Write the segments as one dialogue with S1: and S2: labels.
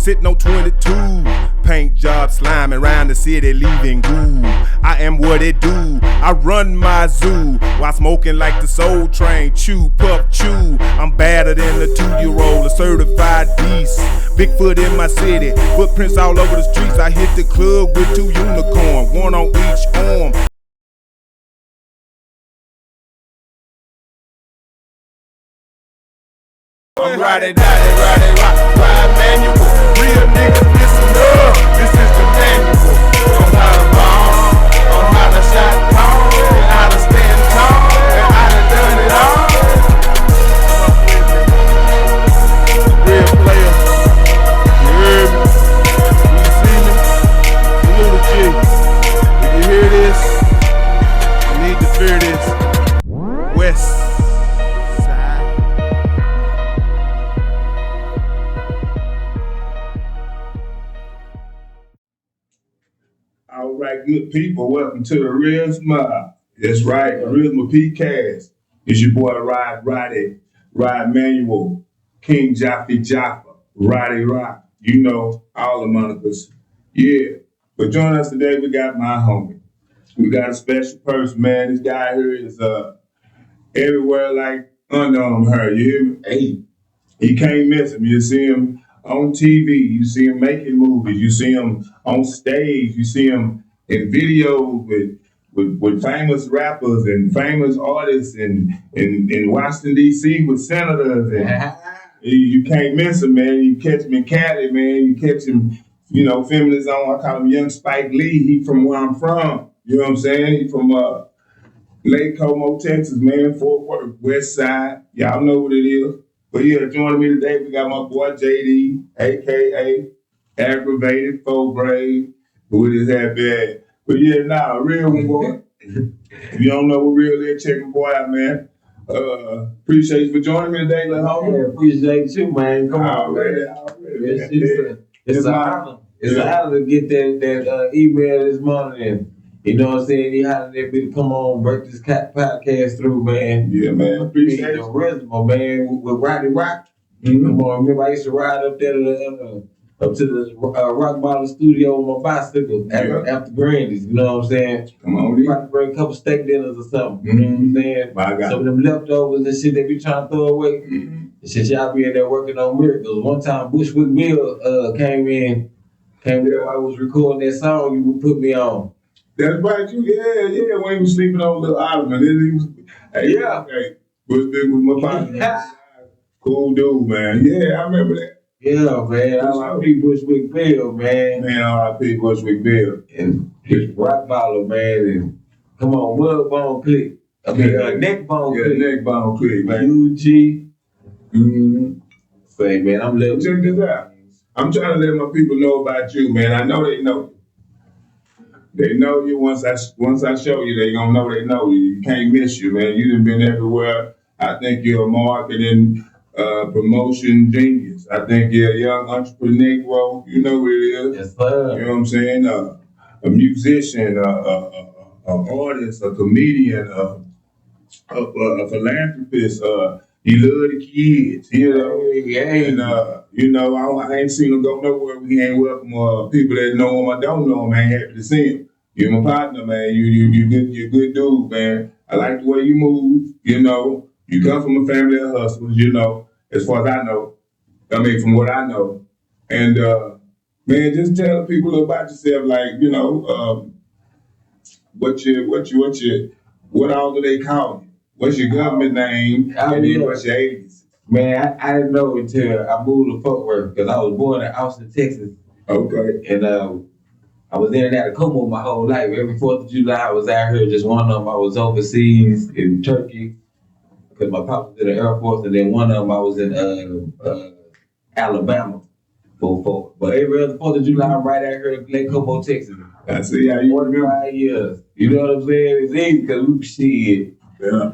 S1: sitting on 22. Paint job sliming around the city, leaving goo. I am what it do. I run my zoo while smoking like the Soul Train. Chew, puff, chew. I'm badder than a 2-year-old, a certified beast. Bigfoot in my city, footprints all over the streets. I hit the club with 2 unicorns, one on each arm. I'm riding, ride manual. Real niggas listen up. This is the manual. On how to bomb, on how to shot tall, and how to stand tall, and I done done it all. Real player. You heard me? You see me? Salute G. If you hear this, you need to fear this. West.
S2: All right, good people, welcome to the RISMA. That's right, the RISMA P-Cast. It's your boy Ride Manual, King Jaffa, Roddy Rock. You know, all the monikers. Yeah, but joining us today, we got my homie. We got a special person, man. This guy here is everywhere like Underarm her, you hear me? Hey. You can't miss him. You see him on TV, you see him making movies, you see him on stage, you see him in videos with famous rappers and famous artists in Washington, D.C. with senators. And you can't miss him, man. You catch him in Cali, man. You catch him, you know, filming his own. I call him Young Spike Lee. He from where I'm from. You know what I'm saying? He from Lake Como, Texas, man. Fort Worth, West Side. Y'all know what it is. But yeah, joining me today, we got my boy JD, a.k.a. Aggravated Faux Brave, with his hat bad. But yeah, a real one, boy. If you don't know what real is, check my boy out, man. Appreciate you for joining me today, little homie.
S3: Yeah, appreciate you, man. Come on, man. It's an honor. It's an honor to get that email this morning. And, you know what I'm saying? He had that bit to come on, break this podcast through, man.
S2: Yeah, man. Appreciate
S3: the RISMA, man, with Roddy Rock.
S2: Mm-hmm.
S3: Come on, remember I used to ride up there up to the Rock Bottle studio on my bicycle after Grandy's, you know what I'm saying?
S2: Come on,
S3: dude. Trying to bring a couple steak dinners or something, you know what I'm saying? Some of them leftovers and shit they be trying to throw away. And shit, y'all be in there working on miracles. One time Bushwick Bill came there while I was recording that song you would put me on.
S2: That's right, you, yeah, when he was sleeping on Little Ottoman. He was, Bushwick was my partner. Cool dude, man. Yeah, I remember that.
S3: Yeah, man. R.I.P. Bushwick Bill, man.
S2: Man, R.I.P. Bushwick Bill.
S3: And Rock Bottle, man. And come on, Mud Bone Click. Neck Bone Click.
S2: Yeah, Neck Bone Click, man.
S3: UG. Say, man, I'm living.
S2: Check this out. I'm trying to let my people know about you, man. I know they know you. They know you once I show you, they gonna know they know you. You can't miss you, man. You done been everywhere. I think you're a marketing promotion genius. I think you're a young entrepreneur. You know what it is.
S3: Yes, sir.
S2: You know what I'm saying? A musician, an artist, a comedian, a philanthropist. He love the kids, you know. And you know, I ain't seen him go nowhere. We ain't welcome people that know him or don't know him. I ain't happy to see him. You're my partner, man. You're good dude, man. I like the way you move. You know, you come from a family of hustlers. You know, as far as I know. I mean, from what I know. And man, just tell people about yourself. Like, you know, what all do they call you? What's your government name? And then what's your agency?
S3: Man, I didn't know until I moved to Fort Worth because I was born in Austin, Texas.
S2: Okay.
S3: And I was in and out of Como my whole life. Every 4th of July, I was out here. Just one of them, I was overseas in Turkey because my papa was in the Air Force. And then one of them, I was in Alabama. But every other 4th of July, I'm right out here in Lake Como, Texas.
S2: I see how you
S3: 45 years. You know what I'm saying? It's easy because we shit.
S2: Yeah.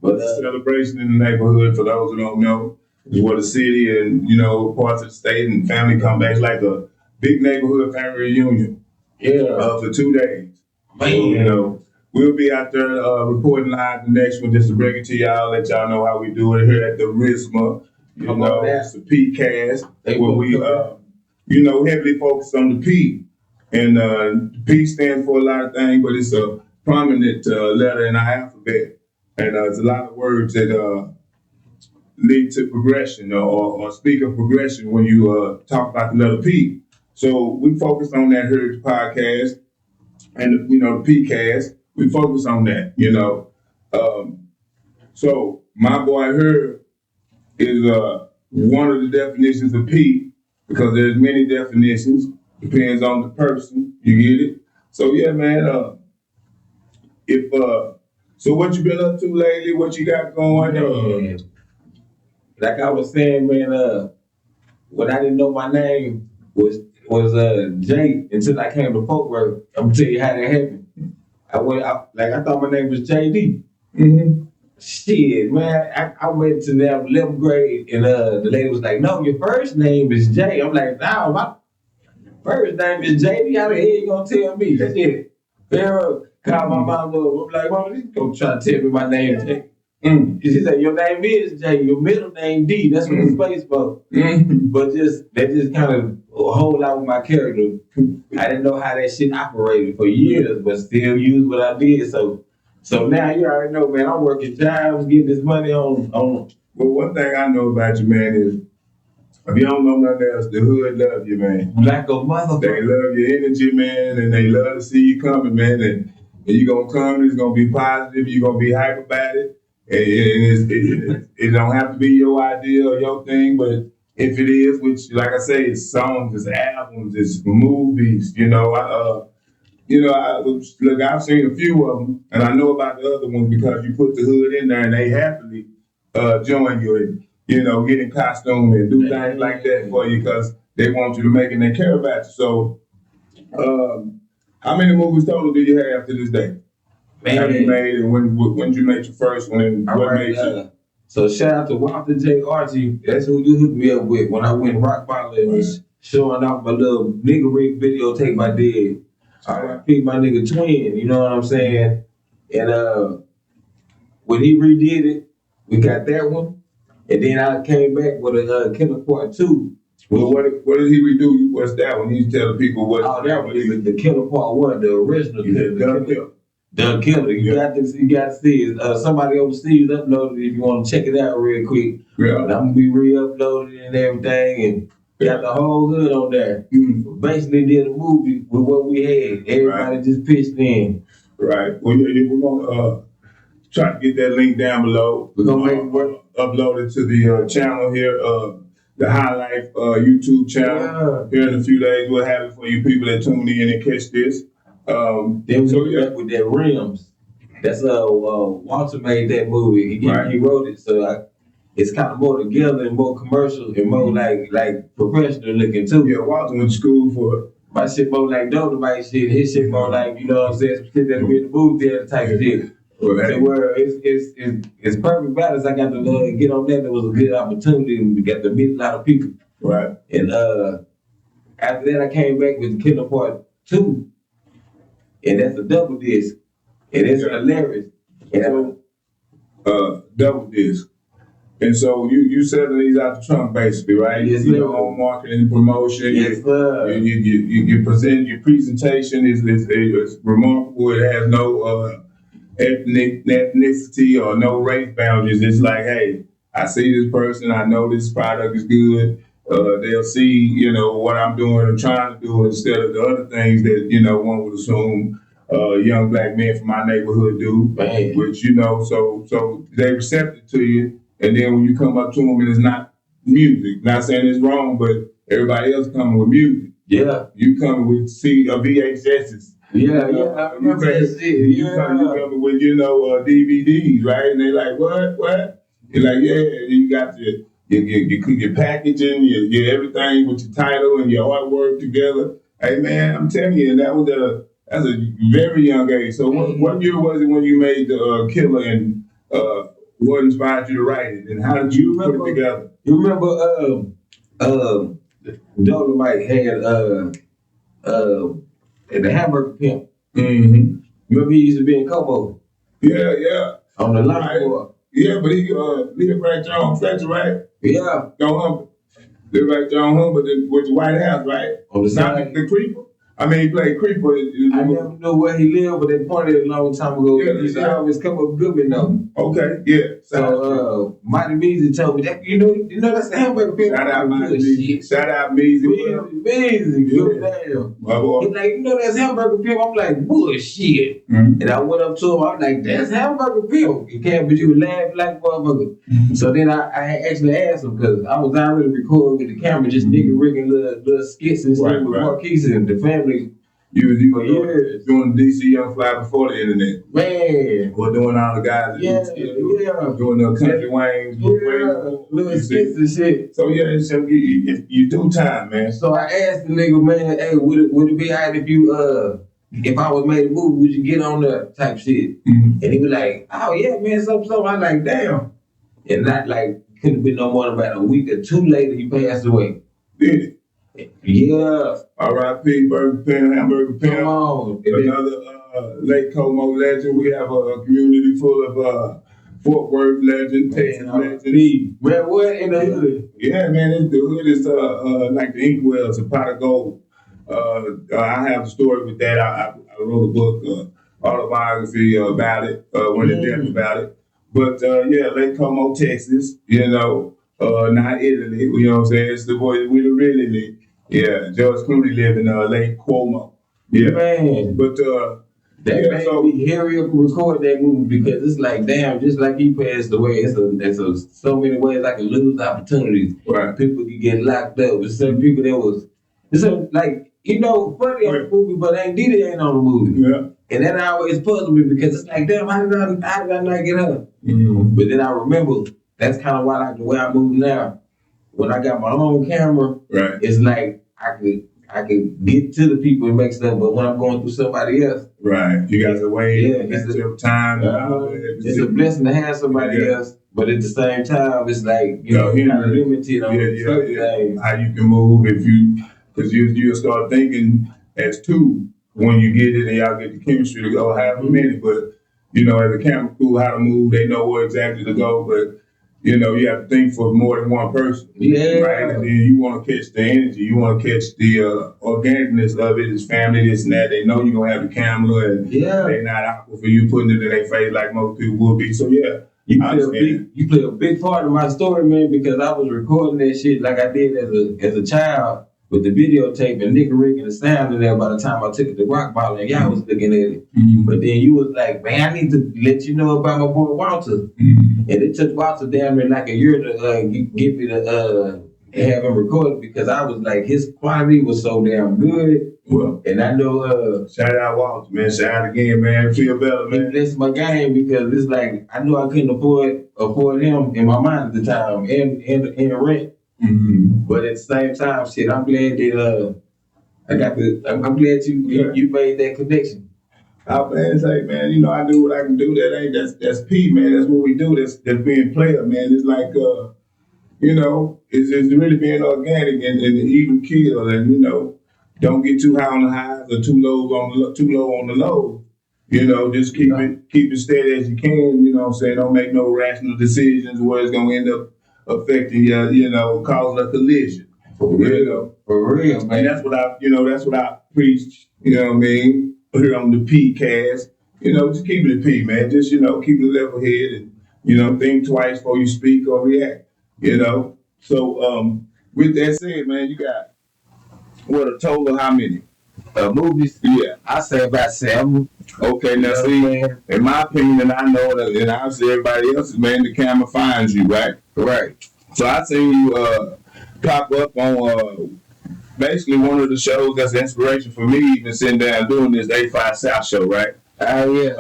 S2: But the celebration in the neighborhood, for those who don't know, is where the city and, you know, parts of the state and family come back. It's like a big neighborhood family reunion.
S3: Yeah.
S2: For 2 days.
S3: Man.
S2: So, you know, we'll be out there reporting live the next one just to bring it to y'all, let y'all know how we do it here at the RISMA. You know, it's the P-Cast, where we heavily focused on the P. And the P stands for a lot of things, but it's a prominent letter in our alphabet. And it's a lot of words that lead to progression or speak of progression when you talk about the letter P. So we focus on that here at the podcast and, the PCast. We focus on that, So my boy here is one of the definitions of P, because there's many definitions. Depends on the person. You get it? So yeah, man. So what you been up to lately? What you got going?
S3: Like I was saying, man. When I didn't know my name was Jay until I came to Fort Worth. I'm gonna tell you how that happened. I thought my name was JD.
S2: Mm-hmm.
S3: Shit, man. I went to the 11th grade and the lady was like, "No, your first name is Jay." I'm like, "No, my first name is JD. How the hell you gonna tell me?" Shit. Called my mom up. I'm like, "Mom, you gonna try to tell me my name is Jay?" She said, "Your name is Jay. Your middle name D. That's what the space for." But that just kind of a whole lot with my character. I didn't know how that shit operated for years, but still used what I did. So now you already know, man. I'm working jobs, getting this money on.
S2: Well, one thing I know about you, man, is if you don't know nothing else, the hood love you, man.
S3: Like a motherfucker.
S2: They love your energy, man, and they love to see you coming, man. And you're gonna come, it's gonna be positive. You're gonna be hype about it. And it don't have to be your idea or your thing, but if it is, which, like I say, it's songs, it's albums, it's movies. Look, I've seen a few of them, and I know about the other ones because you put the hood in there, and they happily join you and get in costume and do things like that for you because they want you to make it and they care about you. So, how many movies total do you have to this day?
S3: Man.
S2: Have you made, and when did you make your first one, and what made you?
S3: So shout out to Walter J. Archie. That's who you hooked me up with when I went rock bottle and was showing off my little nigga rig videotape I did. R.I.P. my nigga Twin, you know what I'm saying? And when he redid it, we got that one. And then I came back with a Killer Part 2.
S2: Well, what did he redo? What's that one? He's telling people what.
S3: Oh, that one is the Killer Part 1, the original Killer. The Killer. You got to see it. Somebody overseas uploaded it if you want to check it out real quick.
S2: Yeah.
S3: And I'm going to be re-uploaded and everything. And got the whole hood on there. Mm-hmm. Basically did a movie with what we had. Everybody just pitched in.
S2: Right. Well, we're going to try to get that link down below.
S3: We're going to make it work.
S2: Upload it to the channel here, the High Life YouTube channel. Yeah. Here in a few days, we'll have it for you people that tune in and catch this.
S3: Then we back with that Rims. That's Walter made that movie. He wrote it, so it's kind of more together and more commercial and more like professional looking too.
S2: Yeah, Walter went to school for
S3: my shit more like Dolomite shit. His shit more like, you know what I'm saying, some shit that'll be in the movie theater type of shit. Right. Where it's perfect balance. I got to get on that. It was a good opportunity. We got to meet a lot of people.
S2: Right.
S3: And after that, I came back with the Killer Part 2. And that's a double disc. And it's hilarious.
S2: And double disc. And so you selling these out the trunk basically, right?
S3: Yes,
S2: you know, on marketing and promotion.
S3: Yes, sir.
S2: You present your presentation is remarkable. It has no ethnicity or no race boundaries. It's like, hey, I see this person, I know this product is good. They'll see, what I'm doing and trying to do instead of the other things that, one would assume young black men from my neighborhood do.
S3: Man.
S2: Which, so they receptive to you. And then when you come up to them and it's not music, not saying it's wrong, but everybody else coming with music.
S3: Yeah.
S2: You coming with VHSs.
S3: Yeah, I remember that shit.
S2: You coming with, DVDs, right? And they like, what? You're like, yeah, you got your packaging, your everything with your title and your artwork together. Hey man, I'm telling you, that's a very young age. So what year was it when you made the Killer, and what inspired you to write it, and how did you put it together?
S3: You remember Dolomite had the Hamburger Pimp.
S2: Mm-hmm.
S3: Remember he used to be in Como?
S2: Yeah.
S3: On the line floor.
S2: Yeah, but he Leah Brad Jones, Fletcher, right?
S3: Yeah.
S2: Don't hump it. Live right there on Humber with the White House, right?
S3: On the side.
S2: The Creeper. I mean, he played Creeper.
S3: I never knew where he lived, but they pointed a long time ago. He used to always come up good with them.
S2: Okay, yeah.
S3: So, Mighty Measy told me that, you know that's the hamburger people.
S2: Shout out Mighty Measy. Shout out Measy.
S3: Measy, good damn. He's like, you know that's hamburger people. I'm like, bullshit. And I went up to him. I'm like, that's hamburger people. You can't, but you would laugh like motherfucker. So then I actually asked him because I was already recording with the camera, just nigga rigging little skits and stuff with Marquise and the family.
S2: You were doing DC Young Fly before the internet.
S3: Man.
S2: Or doing all the guys. Doing the Country Wayne's.
S3: Little skits and shit.
S2: So yeah, so you do time, man.
S3: So I asked the nigga, man, hey, would it be alright if you if I was made a movie, would you get on the type shit? And he was like, oh yeah, man, something. I'm like, damn. And not like couldn't have been no more than about a week or two later he passed away.
S2: Did it?
S3: Yeah.
S2: R.I.P. Burger Pen, Hamburger Pen.
S3: Come on.
S2: Another Lake Como legend. We have a community full of Fort Worth legend, Texas legends.
S3: Man, what in the hood?
S2: Yeah, man, the hood is like the Inkwells, a pot of gold. I have a story with that. I wrote a book, autobiography about it, when in depth about it. But yeah, Lake Como, Texas, you know, not Italy, you know what I'm saying? It's the boy we really live. Yeah, George Clooney lived in Lake Como. Yeah. Man. But
S3: that made me hurry up and record that movie because it's like, damn, just like he passed away, it's so many ways I can lose opportunities.
S2: Right.
S3: People can get locked up. There's some people that was, like, you know, funny on the movie, but ain't on the movie.
S2: Yeah.
S3: And that always puzzled me because it's like, damn, how did I not get her? But then I remember, that's kind of why I like the way I move now. When I got my own camera, it's like I could get to the people and make stuff, but when I'm going through somebody else,
S2: you got to wait. It's your time.
S3: It's a blessing to have somebody else, but at the same time, it's like you know, kind of limited on certain things.
S2: How you can move because you'll start thinking as two when you get it and y'all get the chemistry to go half a minute, but you know, as a camera crew, how to move, they know where exactly to go, but you know, you have to think for more than one person.
S3: Yeah.
S2: Right? And then you want to catch the energy. You want to catch the organicness of it. It's family, this and that. They know you're going to have the camera and they're not awkward for you putting it in their face like most people would be. So, yeah.
S3: You play a big part of my story, man, because I was recording that shit like I did as a child with the videotape and nigga rigging the sound in there by the time I took it to Rock Ball and y'all was looking at it. But then you was like, man, I need to let you know about my boy Walter. And it took Walter damn near like a year to get me to have him recorded because I was like, his quality was so damn good.
S2: Well,
S3: and I know
S2: shout out Walter, man. Shout out again, man. Feel better, man.
S3: That's my game because it's like I knew I couldn't afford him in my mind at the time and rent. But at the same time, shit, I'm glad that I'm glad you made that connection.
S2: Man, say, man, you know, I do what I can do. That's P, man. That's what we do. That's being player, man. It's like you know, it's really being organic and even kill, and you know, don't get too high on the highs or too low on the lows. You know, just keep it steady as you can. You know what I'm saying? Don't make no rational decisions where it's gonna end up affecting you know, causing a collision.
S3: For real, man.
S2: And that's what I preach, you know what I mean, here on the P cast. You know, just keep it P, man. Just, you know, keep it level head and, you know, think twice before you speak or react. You know? So with that said, man, you got a total of how many?
S3: Movies?
S2: Yeah.
S3: I say about 7.
S2: Okay, now see, in my opinion, I know that, and I see everybody else's, man, the camera finds you, right?
S3: Right.
S2: So I seen you pop up on basically one of the shows that's inspiration for me, even sitting down doing this 85 South show, right?
S3: Oh, yeah.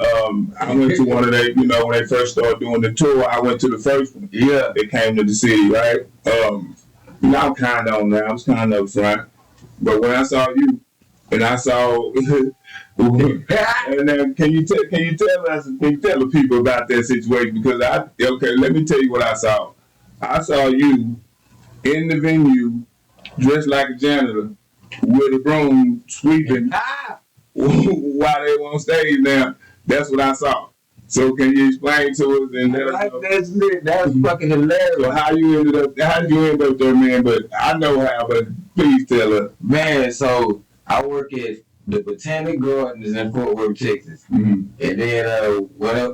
S2: I went to one of they, you know, when they first started doing the tour, I went to the first one.
S3: Yeah.
S2: They came to the city, right? Now I'm kind of on there. I was kind of up front. But when I saw you, and I saw, and then can you tell the people about that situation? Because let me tell you what I saw. I saw you in the venue, dressed like a janitor, with a broom sweeping while they were on stage. Now, that's what I saw. So can you explain to us and let us know?
S3: That was fucking hilarious.
S2: So how did you end up there, man? But I know how, but please tell us.
S3: Man, so I work at the Botanic Gardens in Fort Worth, Texas.
S2: Mm-hmm.
S3: And then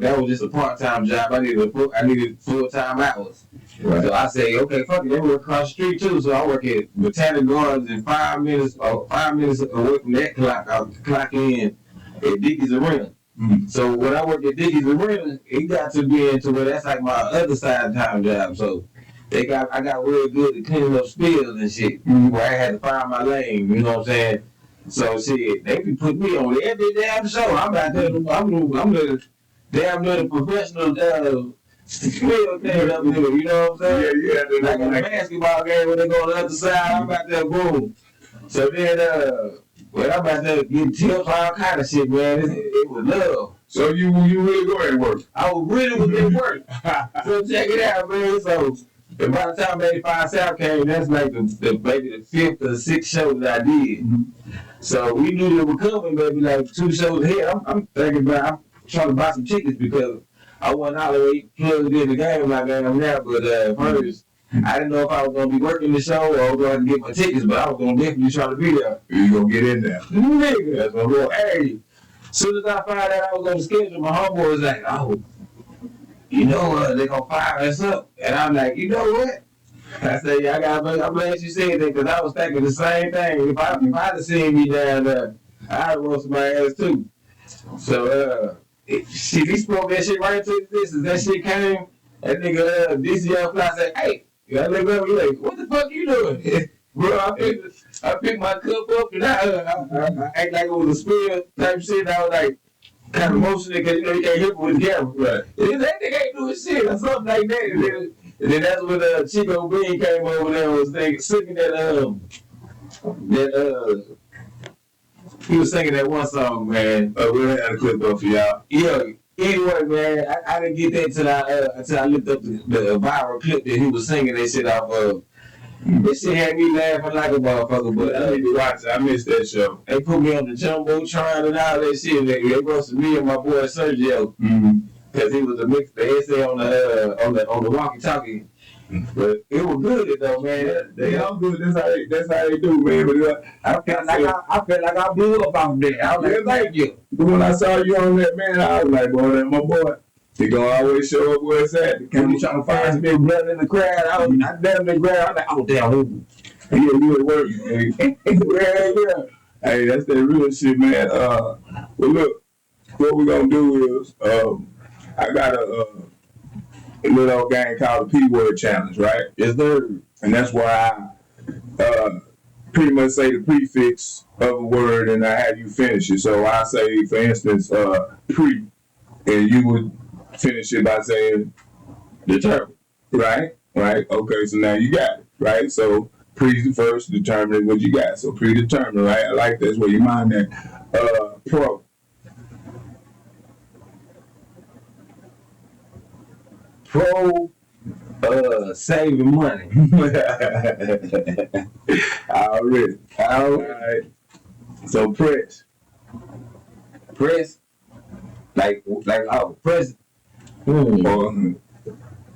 S3: that was just a part-time job. I needed full-time hours. Right. So I say, okay, fuck it, they work across the street too. So I work at Botanic Gardens and 5 minutes away from that clock, I clock in at Dickey's Arena. Mm-hmm. So when I worked at Dickey's Arena, it got to be into where that's like my other side-time job. So I got real good at cleaning up spills and shit, where I had to find my lane, you know what I'm saying? So shit, they be putting me on every damn show. I'm out there, I'm the damn near the professional spill thing up there, you know what I'm saying?
S2: Yeah.
S3: Like a basketball game when they go on the other side, I'm out there, boom. So then, I'm out there getting tips, all kind of shit, man. It was love.
S2: So you really go at work?
S3: I was really at work. So check it out, man. So and by the time 85 South came, that's like maybe the 5th or 6th show that I did. Mm-hmm. So we knew they were coming, maybe like 2 shows ahead. I'm thinking about, I'm trying to buy some tickets because I wasn't all the way plugged in the game like I am now. But first, I didn't know if I was going to be working the show or I was going to get my tickets, but I was going to definitely try to be there.
S2: You going to get in there.
S3: Nigga, that's my real. Hey, as soon as I found out I was on the schedule, my homeboy was like, oh, you know they're going to fire us up. And I'm like, you know what? I said, I'm glad you said that because I was thinking the same thing. If I'd have seen me down there, I'd have roasted my ass too. So, he spoke that shit right into this. As that shit came, that nigga, DCL Fly said, hey, I look up, you like, what the fuck you doing? Bro, I picked my cup up and I act like it was a spill type shit. I was like, kind of motioning because, you can't hit with the camera. Right. And that nigga ain't doing shit or something like that. And then that's when Chico Bean came over there and was singing he was singing that one song, man.
S2: We had a clip up for y'all.
S3: Yeah. Anyway, man, I didn't get that until I looked up the viral clip that he was singing that shit off of. This shit had me laughing like a motherfucker, but
S2: I need to watch it. I missed that show.
S3: They put me on the Jumbotron and all that shit. They roasted me and my boy Sergio. Mm-hmm. Cause he was the essay on the walkie-talkie, but it was good though, man.
S2: They all good. That's how they do, man. But
S3: I felt like I blew up out there. I was like, thank you.
S2: But when I saw you on that, man, I was like, boy, that's my boy. He gonna always show up where it's at.
S3: When you trying to find some big blood in the crowd, I damn the crowd. I'm like, oh damn,
S2: you at work. Yeah. Hey, that's that real shit, man. Well, look, what we gonna do is, I got a little old game called the P-Word Challenge, right?
S3: Yes, sir.
S2: And that's where I pretty much say the prefix of a word and I have you finish it. So I say, for instance, pre, and you would finish it by saying determine, right? Right? Okay, so now you got it, right? So pre first, determine what you got. So predetermined, right? I like that's where your mind at. Pro.
S3: Pro, saving money.
S2: Already. All right. So press.
S3: Press. Like press.
S2: Or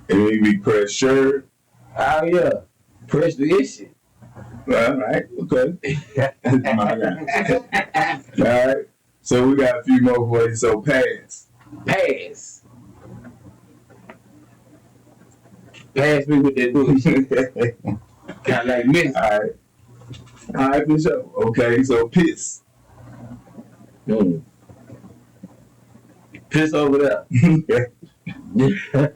S2: it be pressure.
S3: Oh yeah. Press the issue.
S2: All right. Okay. My guy. All right. So we got a few more for you. So pass.
S3: Pass. Pass me with that bullshit. Kind of like this.
S2: All right, for sure. Okay, so piss.
S3: Piss over there. All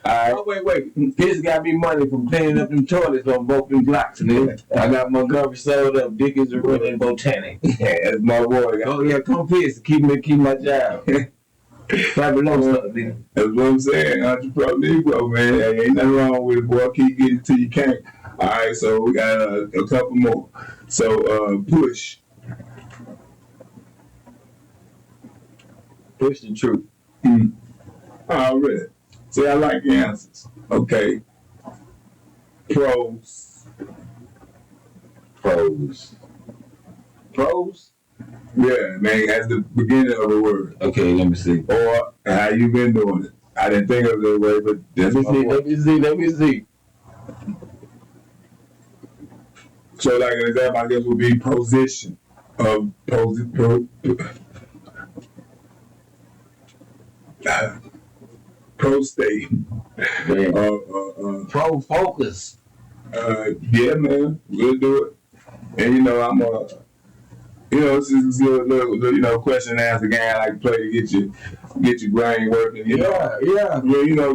S3: right. Oh, wait. Piss got me money from cleaning up them toilets on both them blocks, nigga. I got Montgomery sold up, Dickens and Botanic.
S2: Yeah, that's my boy.
S3: Oh yeah, come piss. Keep my job. Probably low stuff, nigga.
S2: That's what I'm saying. Entrepreneur Negro, man. Hey, ain't nothing wrong with it, boy. Keep getting it till you can't. All right, so we got a couple more. So push.
S3: Push the truth.
S2: Already. See, I like the answers. Okay. Pros. Yeah, man, as the beginning of the word.
S3: Okay, let me see.
S2: Or how you been doing it. I didn't think of it that way, but that's
S3: Let me see.
S2: So like an example, I guess would be position of pro state.
S3: Pro focus.
S2: Yeah, man, we'll do it. And I'm this is a little question and answer game I like to play to get your brain working.
S3: Yeah.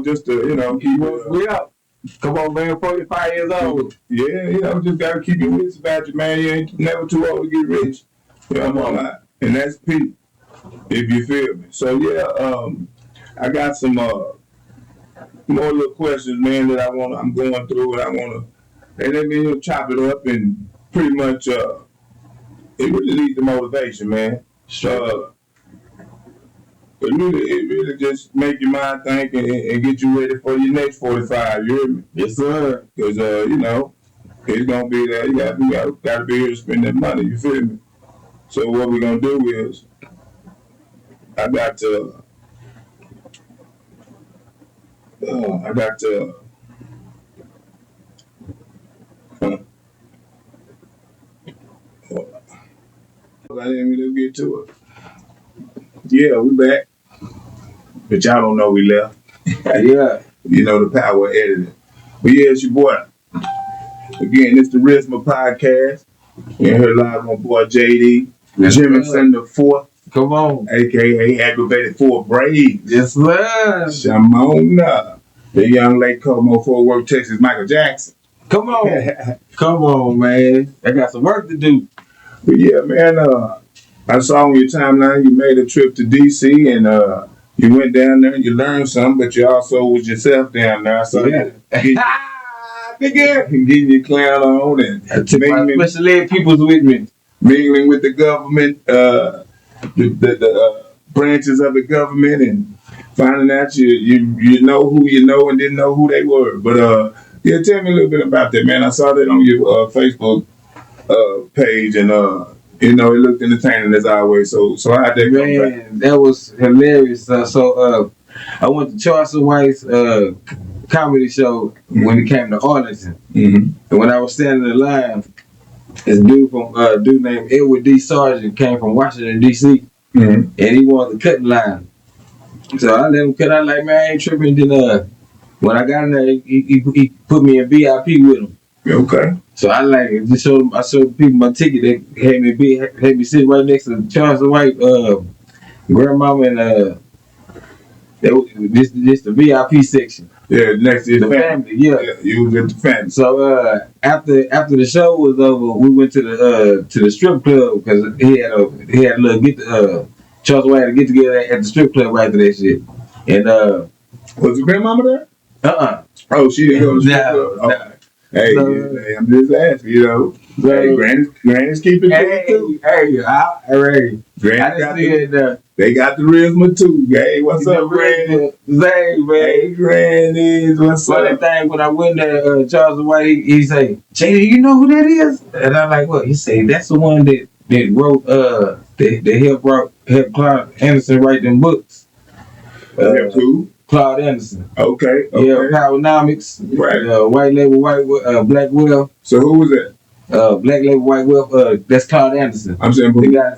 S2: Just to keep
S3: we up. Come on, man, 45 years old.
S2: Yeah, just gotta keep your wits about you, man. You ain't never too old to get rich. And that's Pete, if you feel me. So yeah, I got some more little questions, man, that I'm going through, and let me chop it up and pretty much it really leads to motivation, man. It really just make your mind think and get you ready for your next 45. You hear me?
S3: Yes, sir.
S2: Because it's gonna be that you gotta be here to spend that money. You feel me? So what we're gonna do is I got to I didn't even get to it. Yeah, we back. But y'all don't know we left.
S3: Yeah.
S2: The power of editing. But yeah, it's your boy. Again, it's the RISMA podcast. You're here live on boy JD. Jimmerson the fourth.
S3: Come on.
S2: AKA Aggravated 4 Braids.
S3: Yes, sir.
S2: Shamona. The young late Como, Fort Worth, Texas, Michael Jackson.
S3: Come on. Come on, man. I got some work to do.
S2: But yeah, man, I saw on your timeline you made a trip to DC and you went down there and you learned something, but you also was yourself down there. So
S3: yeah.
S2: Getting your clown on and
S3: I took my special ed peoples with me.
S2: Mingling with the government, the branches of the government, and finding out you know who you know and didn't know who they were. But yeah, tell me a little bit about that, man. I saw that on your Facebook page, and it looked entertaining as always. So how'd that go?
S3: Man, that was hilarious. So I went to Charleston White's comedy show when it came to Arlington, and when I was standing in line, this dude named Edward D. Sargent came from Washington D.C. And he wanted to cut in line. So I let him cut. I like, man, I ain't tripping. Then when I got in there, he put me in VIP with him.
S2: Okay.
S3: So I showed people my ticket. They had me sit right next to Charles White, grandmama, and this the VIP section.
S2: Yeah, next to
S3: the family. Yeah,
S2: you was at the family.
S3: So after the show was over, we went to the strip club because he had a little Charles White had to get together at the strip club after that shit. And
S2: was the grandmama there? Oh, she didn't go to the strip club.
S3: No.
S2: Hey, I'm just asking, Hey, Granny's keeping it too. They got the RISMA too. Hey, what's up, Granny?
S3: Zay, man.
S2: Hey, Granny, what's up?
S3: Funny thing, when I went there, Charles White, he say, "Jay, you know who that is?" And I'm like, "What?" He say, "That's the one that wrote that helped Claude Anderson write them books."
S2: Who?
S3: Claude Anderson.
S2: Okay.
S3: Yeah, Powernomics.
S2: Right.
S3: White Label, Black Wealth.
S2: So who was that?
S3: Black Label, White Wealth. That's Claude Anderson.
S2: I'm saying
S3: the guy,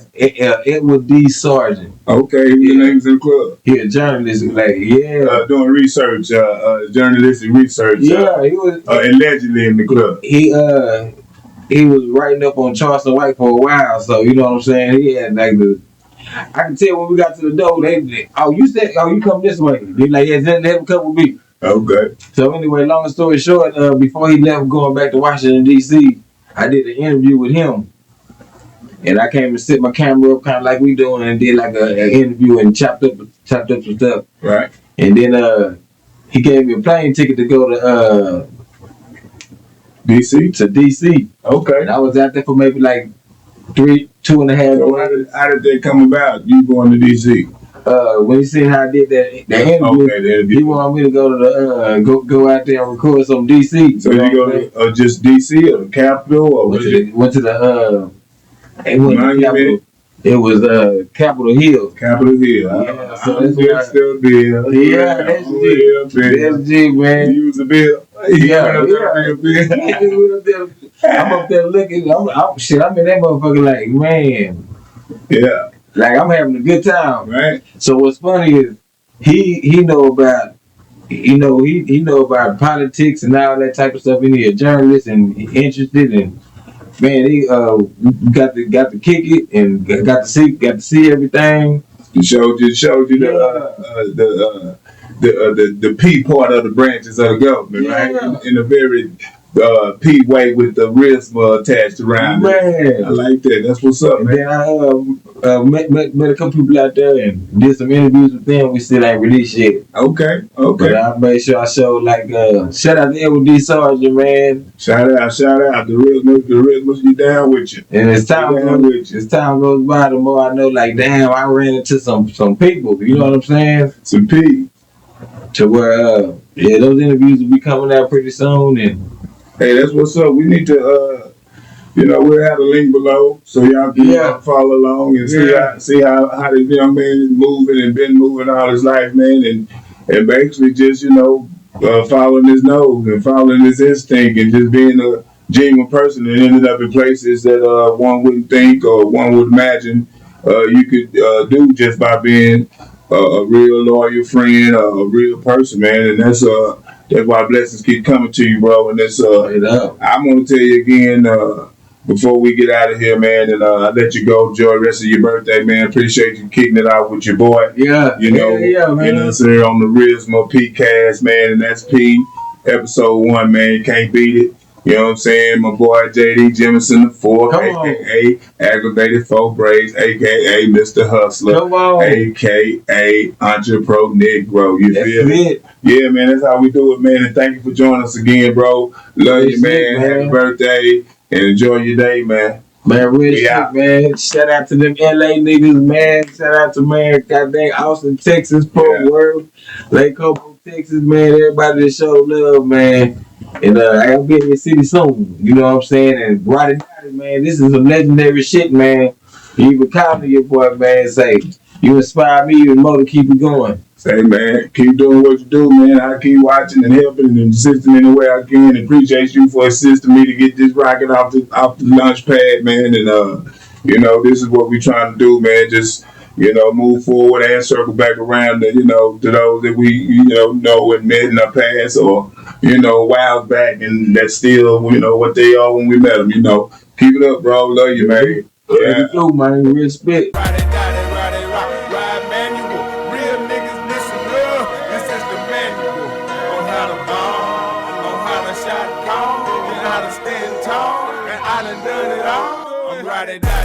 S3: Edward D. Sargent.
S2: Okay, his name's in the club.
S3: He a journalist,
S2: doing research, journalistic research.
S3: Yeah, he was
S2: allegedly in the club.
S3: He was writing up on Charleston White for a while, so you know what I'm saying. He had like I can tell when we got to the door, you come this way. They like, yeah, let him come with me.
S2: Okay.
S3: So anyway, long story short, before he left going back to Washington D.C., I did an interview with him, and I came and set my camera up kind of like we doing, and did like an interview and chopped up some stuff.
S2: Right.
S3: And then he gave me a plane ticket to go to
S2: DC.
S3: To DC.
S2: Okay.
S3: And I was out there for maybe like 2.5
S2: days. How did that come about? You going to DC?
S3: When he seen how I did that interview, he wanted me to go to go out there and record some DC.
S2: So you go to just DC or the Capitol or
S3: went to the Monument. It was Capitol Hill.
S2: Capitol Hill.
S3: Yeah, so that's what I
S2: still there.
S3: Yeah, that's G. That's G, man.
S2: You was a bill.
S3: I'm up there looking. Shit, I'm in that motherfucker like, man.
S2: Yeah.
S3: Like I'm having a good time.
S2: Right.
S3: So what's funny is he know about he know about politics and all that type of stuff. He a journalist and interested in. Man, he got to kick it and got to see everything.
S2: It showed you the P part of the branches of the government, right? In a very P way with the RISMA attached around it. I like that. That's what's up, man.
S3: Then I met a couple people out there and did some interviews with them. We still ain't released yet.
S2: Okay.
S3: But I made sure I showed shout out to Edward D. Sargent, man.
S2: Shout out. The RISMA be down with you.
S3: And as time goes by, the more I know, like, damn, I ran into some people. You know what I'm saying?
S2: Some P.
S3: To where, those interviews will be coming out pretty soon. And
S2: hey, that's what's up. We need to, we'll have a link below so y'all can follow along and see how this young man is moving and been moving all his life, man, and basically just following his nose and following his instinct and just being a genuine person and ended up in places that one wouldn't think or one would imagine you could do just by being a real loyal friend, a real person, man, and that's why blessings keep coming to you, bro. And that's I'm gonna tell you again before we get out of here, man, and I let you go. Enjoy the rest of your birthday, man. Appreciate you kicking it out with your boy.
S3: Yeah, man.
S2: Sir, on the RISMA P-Cast, man, and that's P, episode 1, man. You can't beat it. You know what I'm saying? My boy JD Jimmerson the 4th, a.k.a. Aggravated Folk Braids, a.k.a. Mr. Hustler, a.k.a. Entrepreneur Negro. You feel me? Yeah, man, that's how we do it, man. And thank you for joining us again, bro. Love you, man. Happy birthday. And enjoy your day, man.
S3: Man, real shit, man. Shout out to them LA niggas, man. Shout out to, man, goddamn Austin, Texas, Fort Worth, Lake Copo, Texas, man. Everybody that showed love, man. And I'll be in your city soon. You know what I'm saying? And Roddy, man, this is some legendary shit, man. You even call me your boy, man, say, you inspire me even more to keep it going.
S2: Say, man, keep doing what you do, man. I keep watching and helping and assisting in the way I can. Appreciate you for assisting me to get this rocket off the launch pad, man. And this is what we trying to do, man. Just move forward and circle back around to those that we know and met in our past or a while back, and that's still what they are when we met them. Keep it up, bro. Love you, man.
S3: Yeah, you do, man. Respect.
S1: Shot call, and how to stand tall, and I done it all. I'm riding down.